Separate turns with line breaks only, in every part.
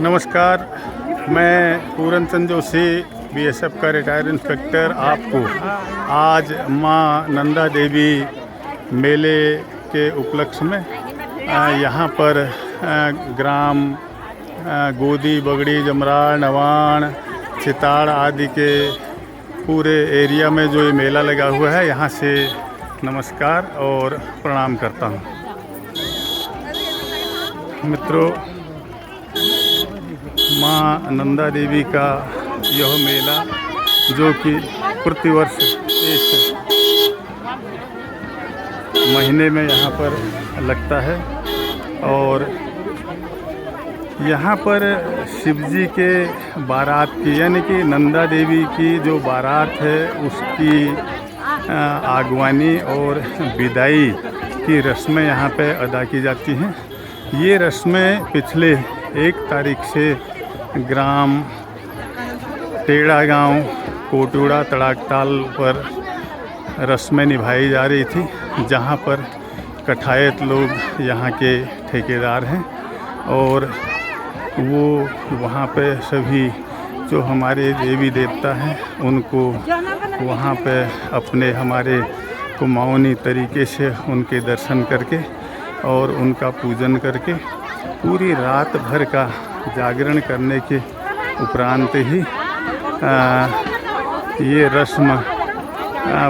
नमस्कार, मैं पूरन चंद जोशी बीएसएफ का रिटायर्ड इंस्पेक्टर आपको आज माँ नंदा देवी मेले के उपलक्ष्य में यहाँ पर ग्राम गोदी, बगड़ी, जमराड़, नवाण, चिताड़ आदि के पूरे एरिया में जो ये मेला लगा हुआ है, यहाँ से नमस्कार और प्रणाम करता हूँ। मित्रों, माँ नंदा देवी का यह मेला जो कि प्रतिवर्ष इस महीने में यहाँ पर लगता है और यहाँ पर शिवजी के बारात की यानी कि नंदा देवी की जो बारात है उसकी आगवानी और विदाई की रस्में यहाँ पे अदा की जाती हैं। ये रस्में पिछले 1 तारीख से ग्राम टेढ़ा गांव कोटुड़ा तड़ाकताल पर रस्में निभाई जा रही थी, जहां पर कठायत लोग यहाँ के ठेकेदार हैं और वो वहाँ पे सभी जो हमारे देवी देवता हैं उनको वहाँ पे अपने हमारे कुमाऊनी तरीके से उनके दर्शन करके और उनका पूजन करके पूरी रात भर का जागरण करने के उपरांत ही ये रस्म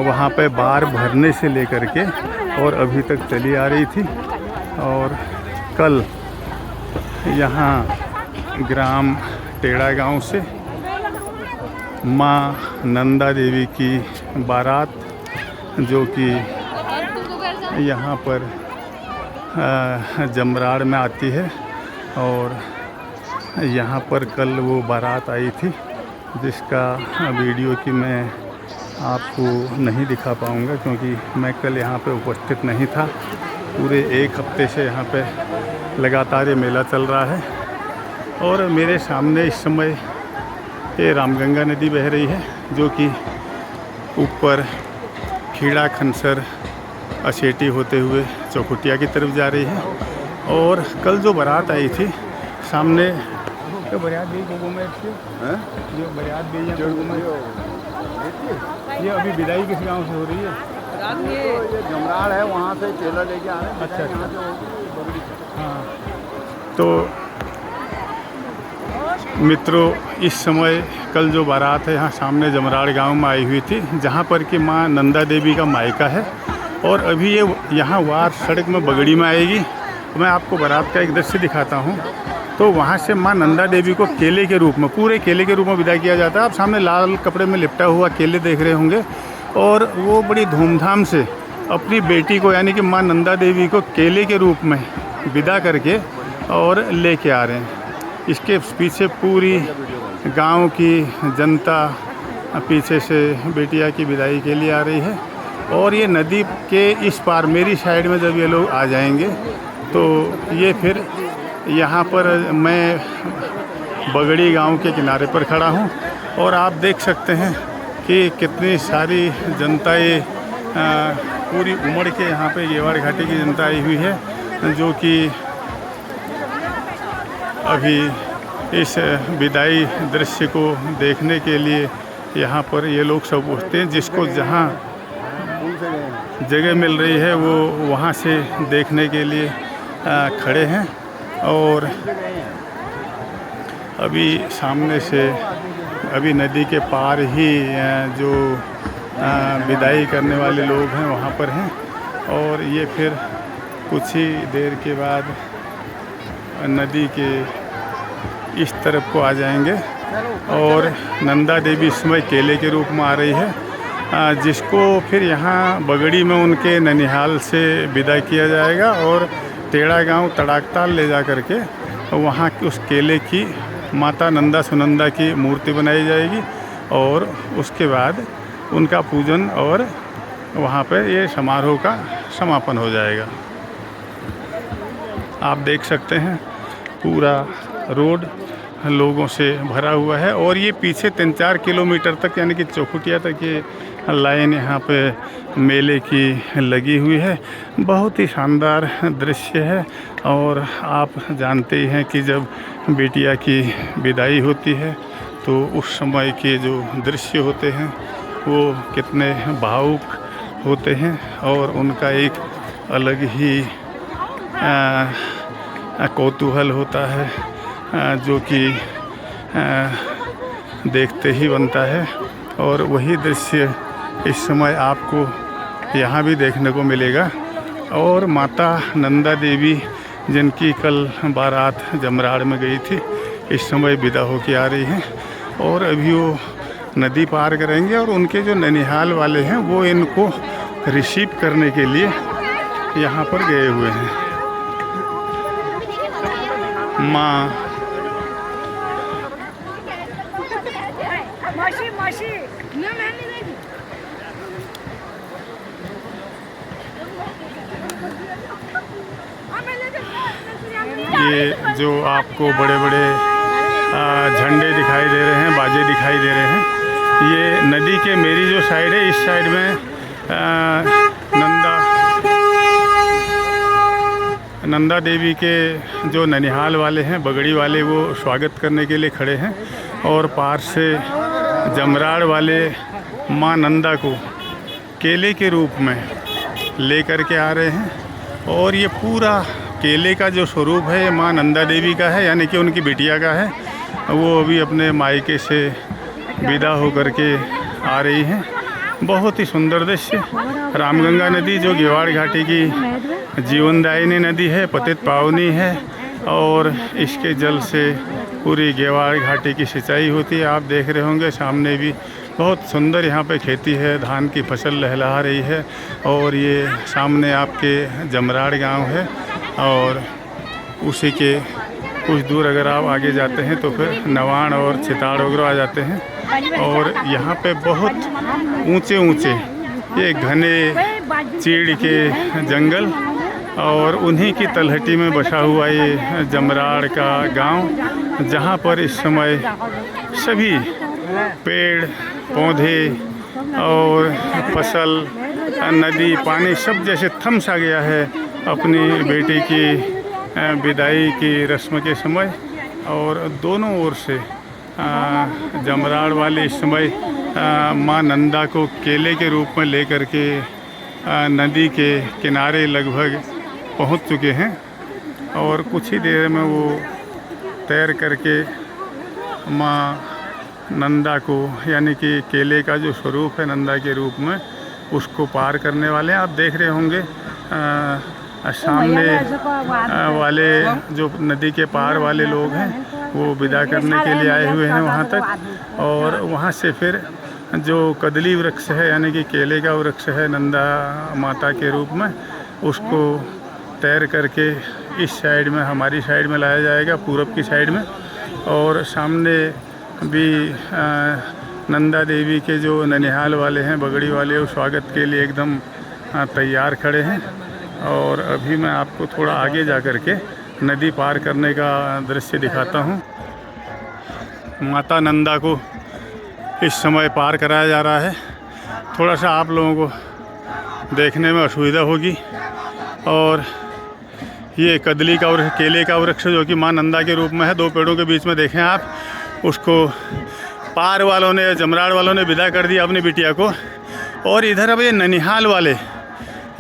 वहाँ पे बार भरने से लेकर के और अभी तक चली आ रही थी। और कल यहाँ ग्राम टेढ़ा गांव से माँ नंदा देवी की बारात जो कि यहाँ पर जमराड़ में आती है और यहाँ पर कल वो बारात आई थी, जिसका वीडियो की मैं आपको नहीं दिखा पाऊँगा क्योंकि मैं कल यहाँ पे उपस्थित नहीं था। पूरे 1 हफ्ते से यहाँ पे लगातार ये मेला चल रहा है और मेरे सामने इस समय ये रामगंगा नदी बह रही है जो कि ऊपर खीड़ा खनसर असेटी होते हुए चौखुटिया की तरफ जा रही है। और कल जो बारात आई थी सामने तो बरियात भी जो बरियात भी ये अभी विदाई किस गांव से हो रही है?
ये जमराड़ है, वहाँ से चेला लेके आ रहे हैं।
अच्छा। हाँ, तो मित्रों, इस समय कल जो बारात है यहाँ सामने जमराड़ गांव में आई हुई थी, जहाँ पर कि माँ नंदा देवी का मायका है और अभी ये यहाँ वार सड़क में बगड़ी में आएगी। मैं आपको बारात का एक दृश्य दिखाता हूँ। तो वहाँ से माँ नंदा देवी को केले के रूप में, पूरे केले के रूप में विदा किया जाता है। आप सामने लाल कपड़े में लिपटा हुआ केले देख रहे होंगे और वो बड़ी धूमधाम से अपनी बेटी को यानी कि माँ नंदा देवी को केले के रूप में विदा करके और लेके आ रहे हैं। इसके पीछे पूरी गांव की जनता पीछे से बेटिया की विदाई के लिए आ रही है। और ये नदी के इस पार मेरी साइड में जब ये लोग आ जाएंगे तो ये फिर यहाँ पर मैं बगड़ी गांव के किनारे पर खड़ा हूँ और आप देख सकते हैं कि कितनी सारी जनता ये पूरी उमड़ के यहाँ पे गेवाड़ घाटी की जनता आई हुई है, जो कि अभी इस विदाई दृश्य को देखने के लिए यहाँ पर ये लोग सब पहुँचते हैं। जिसको जहाँ जगह मिल रही है वो वहाँ से देखने के लिए खड़े हैं। और अभी सामने से अभी नदी के पार ही जो विदाई करने वाले लोग हैं वहाँ पर हैं और ये फिर कुछ ही देर के बाद नदी के इस तरफ को आ जाएंगे। और नंदा देवी इस समय केले के रूप में आ रही है, जिसको फिर यहाँ बगड़ी में उनके ननिहाल से विदा किया जाएगा और टेढ़ा गांव तड़ाकताल ले जा कर के वहाँ उस केले की माता नंदा सुनंदा की मूर्ति बनाई जाएगी और उसके बाद उनका पूजन और वहाँ पे ये समारोह का समापन हो जाएगा। आप देख सकते हैं पूरा रोड लोगों से भरा हुआ है। और ये पीछे 3-4 किलोमीटर तक यानी कि चौखुटिया तक ये लाइन यहाँ पे मेले की लगी हुई है। बहुत ही शानदार दृश्य है। और आप जानते ही हैं कि जब बिटिया की विदाई होती है तो उस समय के जो दृश्य होते हैं वो कितने भावुक होते हैं और उनका एक अलग ही कौतूहल होता है जो कि देखते ही बनता है। और वही दृश्य इस समय आपको यहाँ भी देखने को मिलेगा। और माता नंदा देवी जिनकी कल बारात जमराड़ में गई थी, इस समय विदा होके आ रही हैं और अभी वो नदी पार करेंगे और उनके जो ननिहाल वाले हैं वो इनको रिसीव करने के लिए यहाँ पर गए हुए हैं। माँ ये जो आपको बड़े बड़े झंडे दिखाई दे रहे हैं, बाजे दिखाई दे रहे हैं, ये नदी के मेरी जो साइड है, इस साइड में नंदा देवी के जो ननिहाल वाले हैं, बगड़ी वाले, वो स्वागत करने के लिए खड़े हैं। और पार से जमराड़ वाले माँ नंदा को केले के रूप में ले कर के आ रहे हैं। और ये पूरा केले का जो स्वरूप है ये माँ नंदा देवी का है, यानी कि उनकी बिटिया का है। वो अभी अपने मायके से विदा होकर के आ रही हैं। बहुत ही सुंदर दृश्य। रामगंगा नदी जो गेवाड़ घाटी की जीवनदायिनी नदी है, पतित पावनी है और इसके जल से पूरी गेवाड़ घाटी की सिंचाई होती है। आप देख रहे होंगे सामने भी बहुत सुंदर यहाँ पे खेती है, धान की फसल लहलहा रही है। और ये सामने आपके जमराड़ गांव है और उसी के कुछ दूर अगर आप आगे जाते हैं तो फिर नवाण और चिताड़ वगैरह आ जाते हैं। और यहाँ पे बहुत ऊंचे ऊंचे ये घने चीड़ के जंगल और उन्हीं की तलहटी में बसा हुआ ये जमराड़ का गांव, जहाँ पर इस समय सभी पेड़ पौधे और फसल, नदी, पानी सब जैसे थम सा गया है अपनी बेटी की विदाई की रस्म के समय। और दोनों ओर से जमराड़ वाले इस समय माँ नंदा को केले के रूप में लेकर के नदी के किनारे लगभग पहुँच चुके हैं। और कुछ ही देर में वो तैर करके माँ नंदा को, यानी कि केले का जो स्वरूप है नंदा के रूप में, उसको पार करने वाले हैं। आप देख रहे होंगे सामने वाले जो नदी के पार वाले लोग हैं वो विदा करने के लिए आए हुए हैं वहाँ तक। और वहाँ से फिर जो कदली वृक्ष है, यानी कि केले का वृक्ष है नंदा माता के रूप में, उसको तैर करके इस साइड में, हमारी साइड में लाया जाएगा, पूरब की साइड में। और सामने भी नंदा देवी के जो ननिहाल वाले हैं, बगड़ी वाले, वो स्वागत के लिए एकदम तैयार खड़े हैं। और अभी मैं आपको थोड़ा आगे जा कर के नदी पार करने का दृश्य दिखाता हूँ। माता नंदा को इस समय पार कराया जा रहा है। थोड़ा सा आप लोगों को देखने में असुविधा होगी। और ये कदली का वृक्ष, केले का वृक्ष जो कि माँ नंदा के रूप में है, दो पेड़ों के बीच में देखें आप, उसको पार वालों ने, जमराड़ वालों ने विदा कर दिया अपनी बिटिया को। और इधर अब ये ननिहाल वाले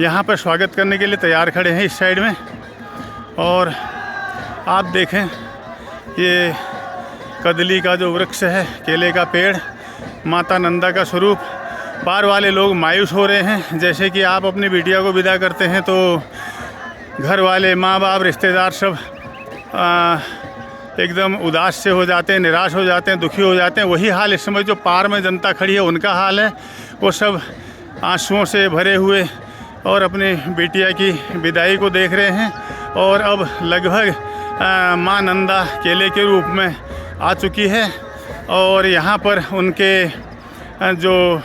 यहाँ पर स्वागत करने के लिए तैयार खड़े हैं इस साइड में। और आप देखें ये कदली का जो वृक्ष है, केले का पेड़, माता नंदा का स्वरूप। पार वाले लोग मायूस हो रहे हैं। जैसे कि आप अपनी बिटिया को विदा करते हैं तो घर वाले, माँ बाप, रिश्तेदार सब एकदम उदास से हो जाते हैं, निराश हो जाते हैं, दुखी हो जाते हैं। वही हाल इस समय जो पार में जनता खड़ी है उनका हाल है। वो सब आंसुओं से भरे हुए और अपनी बिटिया की विदाई को देख रहे हैं। और अब लगभग माँ नंदा केले के रूप में आ चुकी है। और यहाँ पर उनके जो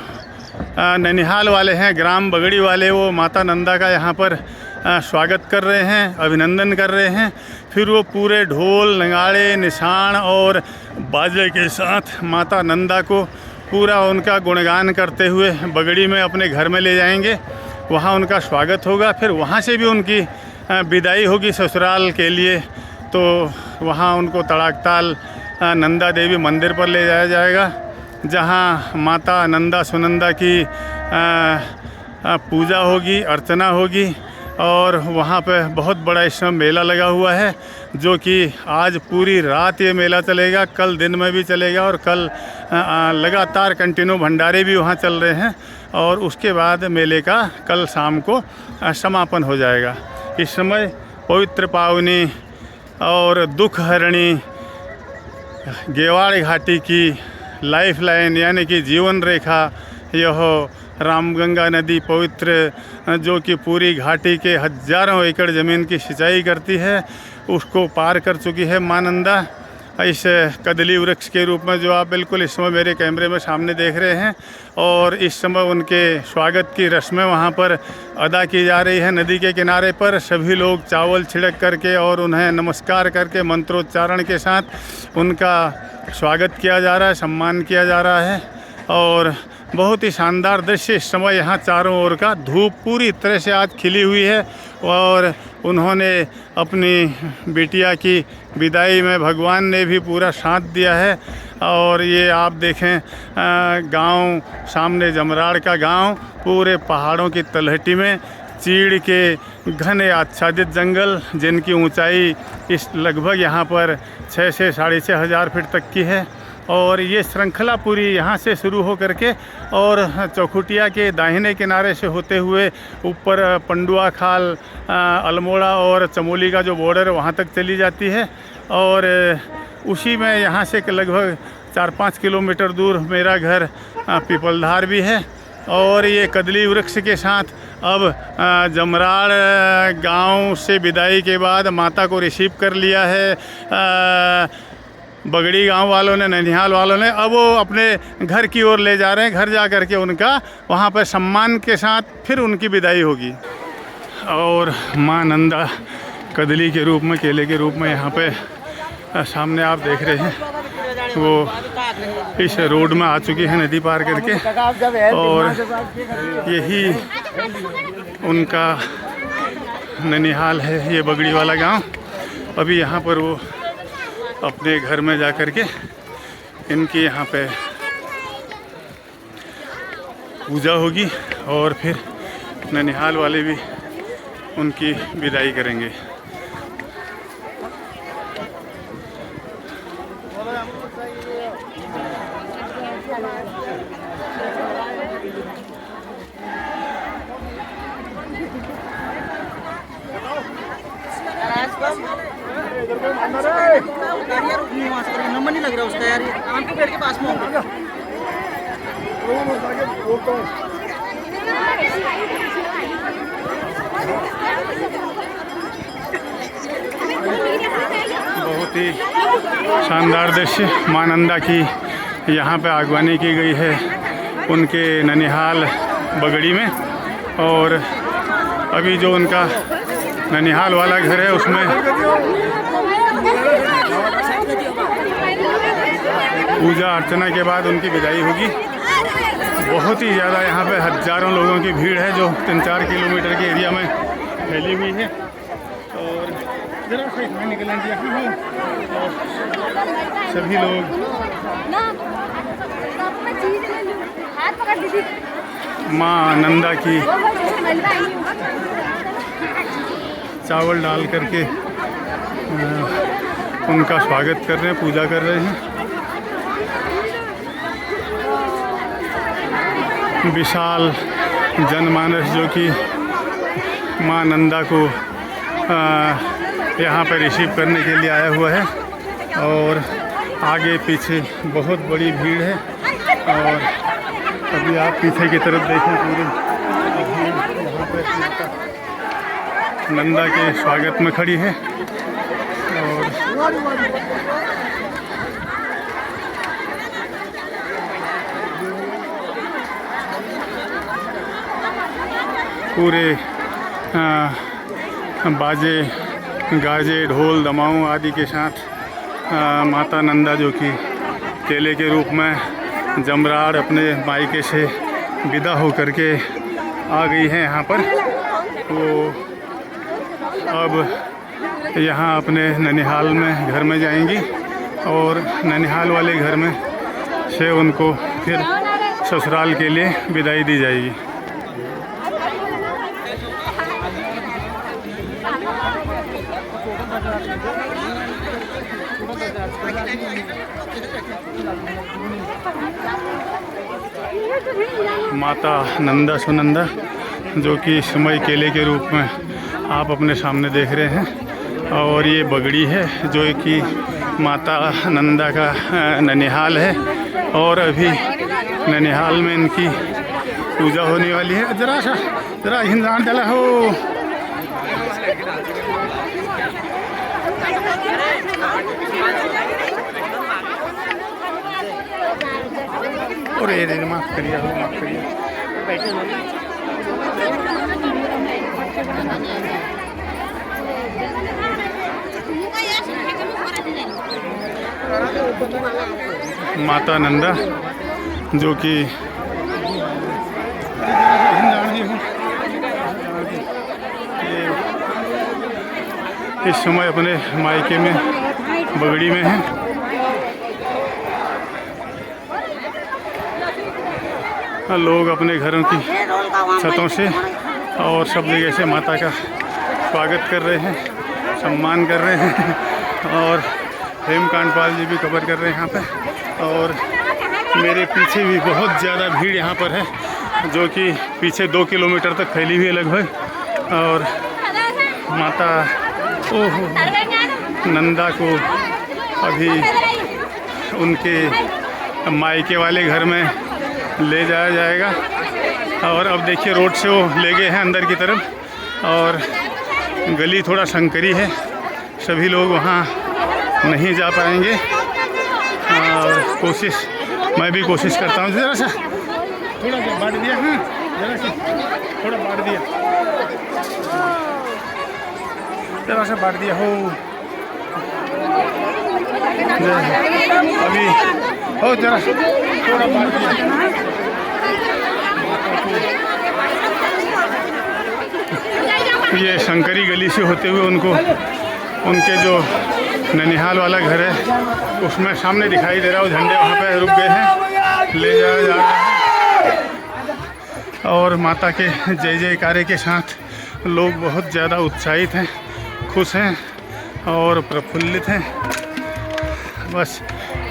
ननिहाल वाले हैं, ग्राम बगड़ी वाले, वो माता नंदा का यहाँ पर स्वागत कर रहे हैं, अभिनंदन कर रहे हैं। फिर वो पूरे ढोल नगाड़े निशान और बाजे के साथ माता नंदा को पूरा उनका गुणगान करते हुए बगड़ी में अपने घर में ले जाएंगे। वहाँ उनका स्वागत होगा। फिर वहाँ से भी उनकी विदाई होगी ससुराल के लिए। तो वहाँ उनको तड़ाकताल नंदा देवी मंदिर पर ले जाया जाएगा, जहाँ माता नंदा सुनंदा की पूजा होगी, अर्चना होगी। और वहाँ पे बहुत बड़ा इस समय मेला लगा हुआ है, जो कि आज पूरी रात ये मेला चलेगा, कल दिन में भी चलेगा और कल लगातार कंटिन्यू भंडारे भी वहाँ चल रहे हैं। और उसके बाद मेले का कल शाम को समापन हो जाएगा। इस समय पवित्र पावनी और दुख हरणी गेवाड़ घाटी की लाइफ लाइन यानी कि जीवन रेखा, यह रामगंगा नदी पवित्र, जो कि पूरी घाटी के हज़ारों एकड़ ज़मीन की सिंचाई करती है, उसको पार कर चुकी है मां नंदा। इस कदली वृक्ष के रूप में जो आप बिल्कुल इस समय मेरे कैमरे में सामने देख रहे हैं। और इस समय उनके स्वागत की रस्में वहाँ पर अदा की जा रही है। नदी के किनारे पर सभी लोग चावल छिड़क करके और उन्हें नमस्कार करके मंत्रोच्चारण के साथ उनका स्वागत किया जा रहा है, सम्मान किया जा रहा है। और बहुत ही शानदार दृश्य इस समय यहाँ चारों ओर का। धूप पूरी तरह से आज खिली हुई है और उन्होंने अपनी बिटिया की विदाई में भगवान ने भी पूरा साथ दिया है। और ये आप देखें गांव, सामने जमराड़ का गांव, पूरे पहाड़ों की तलहटी में चीड़ के घने आच्छादित जंगल, जिनकी ऊंचाई इस लगभग यहाँ पर 6 से 6.5 हज़ार फीट तक की है। और ये श्रृंखला पूरी यहाँ से शुरू हो करके और चौखुटिया के दाहिने किनारे से होते हुए ऊपर पंडुआ खाल, अल्मोड़ा और चमोली का जो बॉर्डर है वहाँ तक चली जाती है। और उसी में यहाँ से लगभग 4-5 किलोमीटर दूर मेरा घर पीपलधार भी है। और ये कदली वृक्ष के साथ अब जमराड़ गांव से विदाई के बाद माता को रिसीव कर लिया है बगड़ी गांव वालों ने, ननिहाल वालों ने। अब वो अपने घर की ओर ले जा रहे हैं। घर जा कर के उनका वहाँ पर सम्मान के साथ फिर उनकी विदाई होगी। और मां नंदा कदली के रूप में, केले के रूप में यहाँ पे सामने आप देख रहे हैं, वो इस रोड में आ चुकी है नदी पार करके। और यही उनका ननिहाल है, ये बगड़ी वाला गांव। अभी यहाँ पर वो अपने घर में जा कर के इनकी यहाँ पे पूजा होगी और फिर ननिहाल वाले भी उनकी विदाई करेंगे।
नंबर नहीं लग रहा उसका यार, आम के पेड़ के पास में होगा।
बहुत ही शानदार दृश्य मां नंदा की यहाँ पे आगवानी की गई है उनके ननिहाल बगड़ी में। और अभी जो उनका ननिहाल वाला घर है उसमें पूजा अर्चना के बाद उनकी विदाई होगी। बहुत ही ज़्यादा यहाँ पे हज़ारों लोगों की भीड़ है जो 3-4 किलोमीटर के एरिया में फैली हुई है। और ज़रा सा इसमें निकलेंगे यहाँ है और सभी लोग माँ नंदा की चावल डाल करके उनका स्वागत कर रहे हैं, पूजा कर रहे हैं। विशाल जनमानस जो कि मां नंदा को यहाँ पर रिसीव करने के लिए आया हुआ है। और आगे पीछे बहुत बड़ी भीड़ है। और अभी आप पीछे की तरफ देखें, पूरी यहाँ पर नंदा के स्वागत में खड़ी है। और पूरे बाजे गाजे ढोल दमाऊं आदि के साथ माता नंदा जो कि केले के रूप में जमराड़ अपने मायके से विदा होकर के आ गई हैं यहाँ पर। वो अब यहाँ अपने ननिहाल में घर में जाएंगी और ननिहाल वाले घर में से उनको फिर ससुराल के लिए विदाई दी जाएगी। माता नंदा सुनंदा जो कि इस समय केले के रूप में आप अपने सामने देख रहे हैं, और ये बगड़ी है जो कि माता नंदा का ननिहाल है, और अभी ननिहाल में इनकी पूजा होने वाली है। जरा हिंदान चला हो। और ये माफ करिए, माफ करिए। माता नंदा जो कि इस समय अपने मायके में बगड़ी में हैं। लोग अपने घरों की छतों से और सब जगह से माता का स्वागत कर रहे हैं, सम्मान कर रहे हैं, और हेमकांड पाल जी भी कवर कर रहे हैं यहाँ पे। और मेरे पीछे भी बहुत ज़्यादा भीड़ यहाँ पर है, जो कि पीछे 2 किलोमीटर तक फैली हुई है लगभग। और माता नंदा को अभी उनके मायके वाले घर में ले जाया जाएगा। और अब देखिए रोड से वो ले गए हैं अंदर की तरफ, और गली थोड़ा संकरी है, सभी लोग वहाँ नहीं जा पाएंगे। और मैं भी कोशिश करता हूँ, ज़रा सा थोड़ा सा बांट दिया, हाँ ज़रा सा थोड़ा बांट दिया, ज़रा सा बांट दिया हो। अभी हो जरा थोड़ा बांट दिया। ये शंकरी गली से होते हुए उनको उनके जो ननिहाल वाला घर है उसमें सामने दिखाई दे रहा है, वो झंडे वहाँ पे रुक गए हैं, ले जाया जा रहा है। और माता के जय जयकारे के साथ लोग बहुत ज़्यादा उत्साहित हैं, खुश हैं और प्रफुल्लित हैं। बस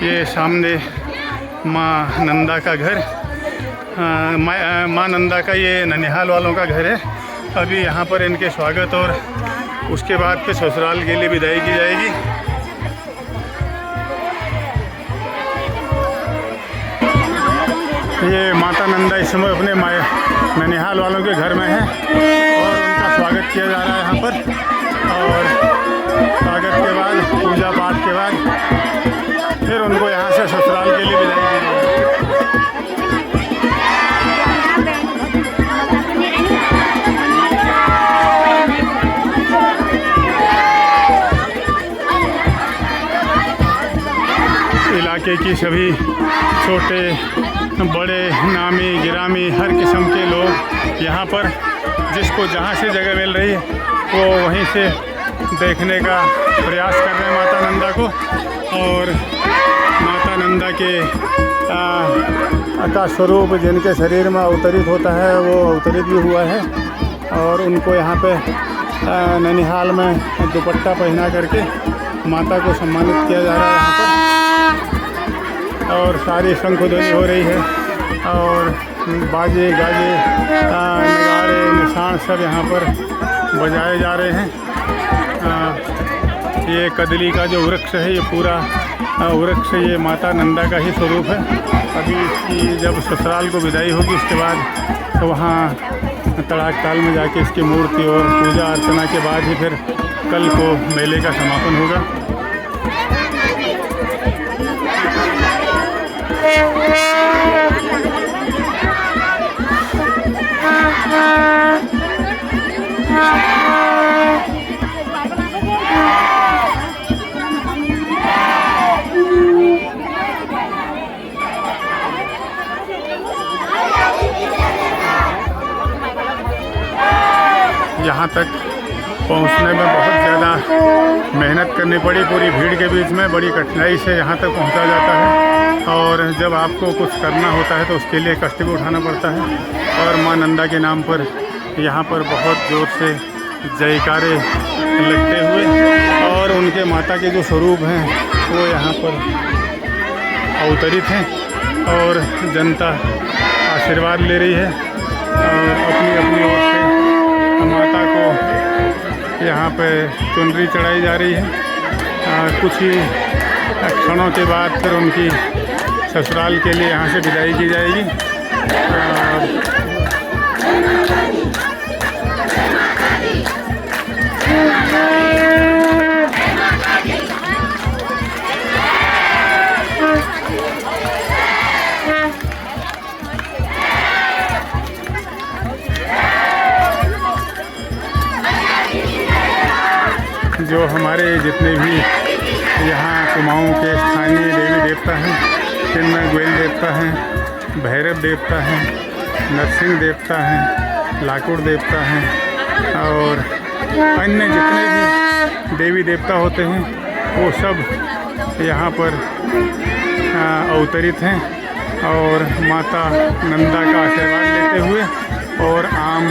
ये सामने माँ नंदा का घर, माँ नंदा का ये ननिहाल वालों का घर है। अभी यहाँ पर इनके स्वागत और उसके बाद फिर ससुराल के लिए विदाई की जाएगी। ये माता नंदा इस समय अपने ननिहाल वालों के घर में है और उनका स्वागत किया जा रहा है यहाँ पर। और स्वागत के बाद पूजा पाठ के बाद फिर उनको यहाँ से ससुराल के लिए विदाई दी जाएगी। इलाके की सभी छोटे बड़े नामी गिरामी हर किस्म के लोग यहाँ पर, जिसको जहाँ से जगह मिल रही है वो वहीं से देखने का प्रयास कर रहे हैं माता नंदा को। और माता नंदा के का स्वरूप जिनके शरीर में अवतरित होता है वो अवतरित भी हुआ है, और उनको यहाँ पे ननिहाल में दुपट्टा पहना करके माता को सम्मानित किया जा रहा है यहाँ पर। और सारी शंखध्वनि हो रही है और बाजे गाजे नगाड़े निशान सब यहाँ पर बजाए जा रहे हैं। ये कदली का जो वृक्ष है ये पूरा वृक्ष ये माता नंदा का ही स्वरूप है। अभी इसकी जब ससुराल को विदाई होगी उसके बाद तो वहाँ तड़ाक ताल में जाके इसकी मूर्ति और पूजा अर्चना के बाद ही फिर कल को मेले का समापन होगा। यहाँ तक पहुँचने में बहुत ज़्यादा मेहनत करनी पड़ी। पूरी भीड़ के बीच में बड़ी कठिनाई से यहाँ तक पहुँचा जाता है और जब आपको कुछ करना होता है तो उसके लिए कष्ट भी उठाना पड़ता है। और माँ नंदा के नाम पर यहाँ पर बहुत ज़ोर से जयकारे लगते हुए और उनके माता के जो स्वरूप हैं वो यहाँ पर अवतरित हैं और जनता आशीर्वाद ले रही है और अपनी अपनी ओर से माता को यहाँ पे चुनरी चढ़ाई जा रही है। कुछ ही क्षणों के बाद फिर उनकी ससुराल के लिए यहाँ से विदाई की जाएगी। जो हमारे जितने भी यहाँ कुमाऊँ के स्थानीय देवी देवता हैं, जिनमें ग्वेल देवता हैं, भैरव देवता हैं, नरसिंह देवता हैं, लाकुड़ देवता हैं और अन्य जितने भी देवी देवता होते हैं वो सब यहाँ पर अवतरित हैं और माता नंदा का आशीर्वाद लेते हुए और आम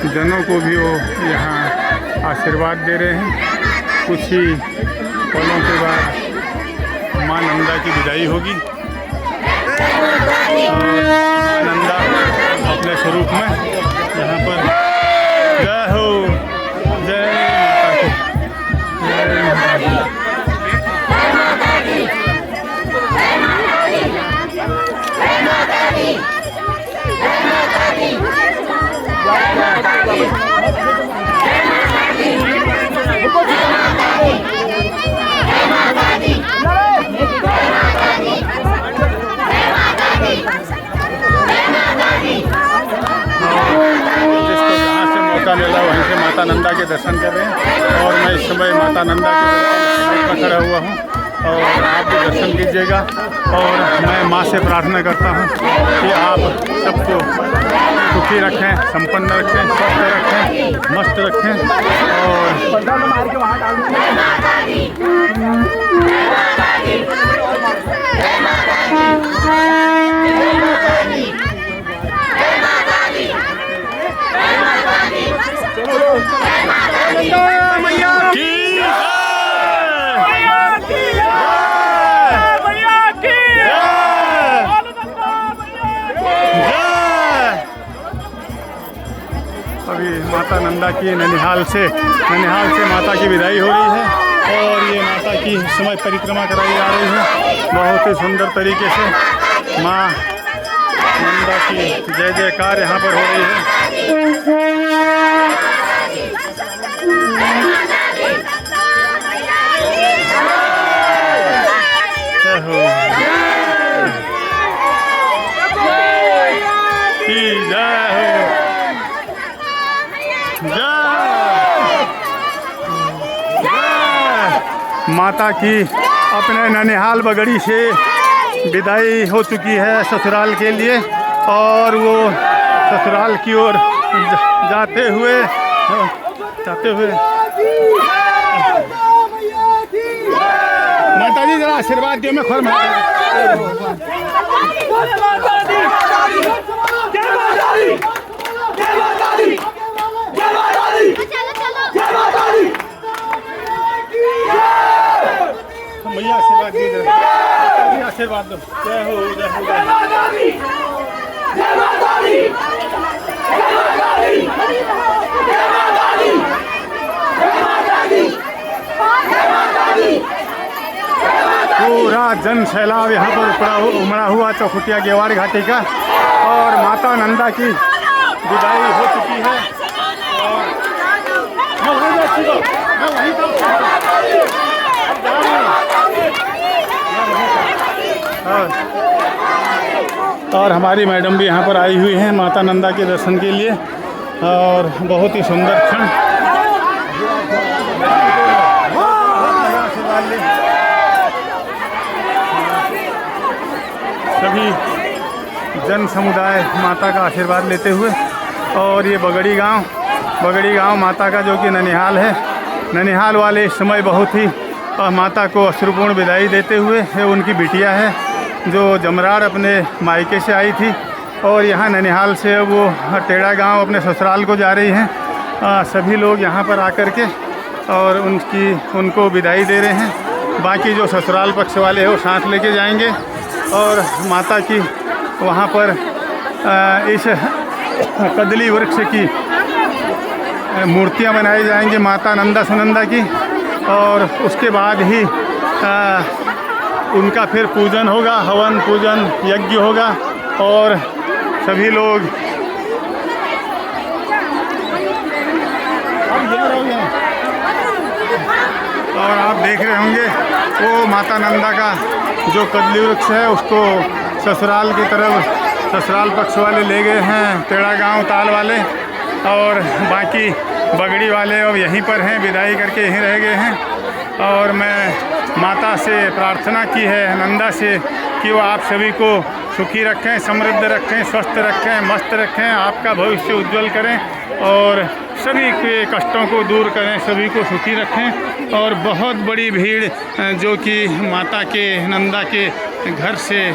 जनों को भी वो यहाँ आशीर्वाद दे रहे हैं। कुछ ही पलों के बाद माँ नंदा की विदाई होगी और माँ नंदा अपने स्वरूप में यहाँ पर जय हो, जय माता की, मिला वहीं से माता नंदा के दर्शन कर रहे हैं और मैं इस समय माता नंदा के दर्शन खड़ा हुआ हूँ और आप भी दर्शन कीजिएगा। और मैं माँ से प्रार्थना करता हूँ कि आप सबको सुखी रखें, संपन्न रखें, स्वस्थ रखें, मस्त रखें और अभी माता नंदा की ननिहाल से माता की विदाई हो रही है और ये माता की इस समय परिक्रमा कराई जा रही है। बहुत ही सुंदर तरीके से माँ नंदा की जय जयकार यहाँ पर हो रही है। माता की अपने ननिहाल बगड़ी से विदाई हो चुकी है ससुराल के लिए और वो ससुराल की ओर जाते हुए माता जी जरा आशीर्वाद दियो। मैं खोल भैया आशीर्वाद दीजिए, आशीर्वाद दो। जय हो, जय हो, जय माता दी, जय माता दी, जय माता दी, जय माता दी, जय माता दी, जय माता दी। पूरा जन सैलाब यहाँ पर उमड़ा हुआ चौखुटिया गेवार घाटी का और माता नंदा की विदाई हो चुकी है और हमारी मैडम भी यहाँ पर आई हुई हैं माता नंदा के दर्शन के लिए और बहुत ही सुंदर क्षण। सभी जन समुदाय माता का आशीर्वाद लेते हुए और ये बगड़ी गांव बगड़ी गांव माता का, जो कि ननिहाल है। ननिहाल वाले इस समय बहुत ही माता को अश्रुपूर्ण विदाई देते हुए, है उनकी बिटिया है जो जमराड़ अपने मायके से आई थी और यहाँ ननिहाल से वो टेढ़ा गांव अपने ससुराल को जा रही हैं। सभी लोग यहाँ पर आकर के और उनको विदाई दे रहे हैं। बाकी जो ससुराल पक्ष वाले हैं वो साथ लेके जाएंगे और माता की वहाँ पर इस कदली वृक्ष की मूर्तियाँ बनाई जाएंगी माता नंदा सुनंदा की, और उसके बाद ही उनका फिर पूजन होगा, हवन पूजन यज्ञ होगा और सभी लोग और आप देख रहे होंगे वो माता नंदा का जो कदली वृक्ष है उसको ससुराल की तरफ ससुराल पक्ष वाले ले गए हैं, टेढ़ा गांव ताल वाले, और बाकी बगड़ी वाले अब यहीं पर हैं, विदाई करके यहीं रह गए हैं। और मैं माता से प्रार्थना की है, नंदा से, कि वो आप सभी को सुखी रखें, समृद्ध रखें, स्वस्थ रखें, मस्त रखें, आपका भविष्य उज्जवल करें और सभी के कष्टों को दूर करें, सभी को सुखी रखें। और बहुत बड़ी भीड़ जो कि माता के नंदा के घर से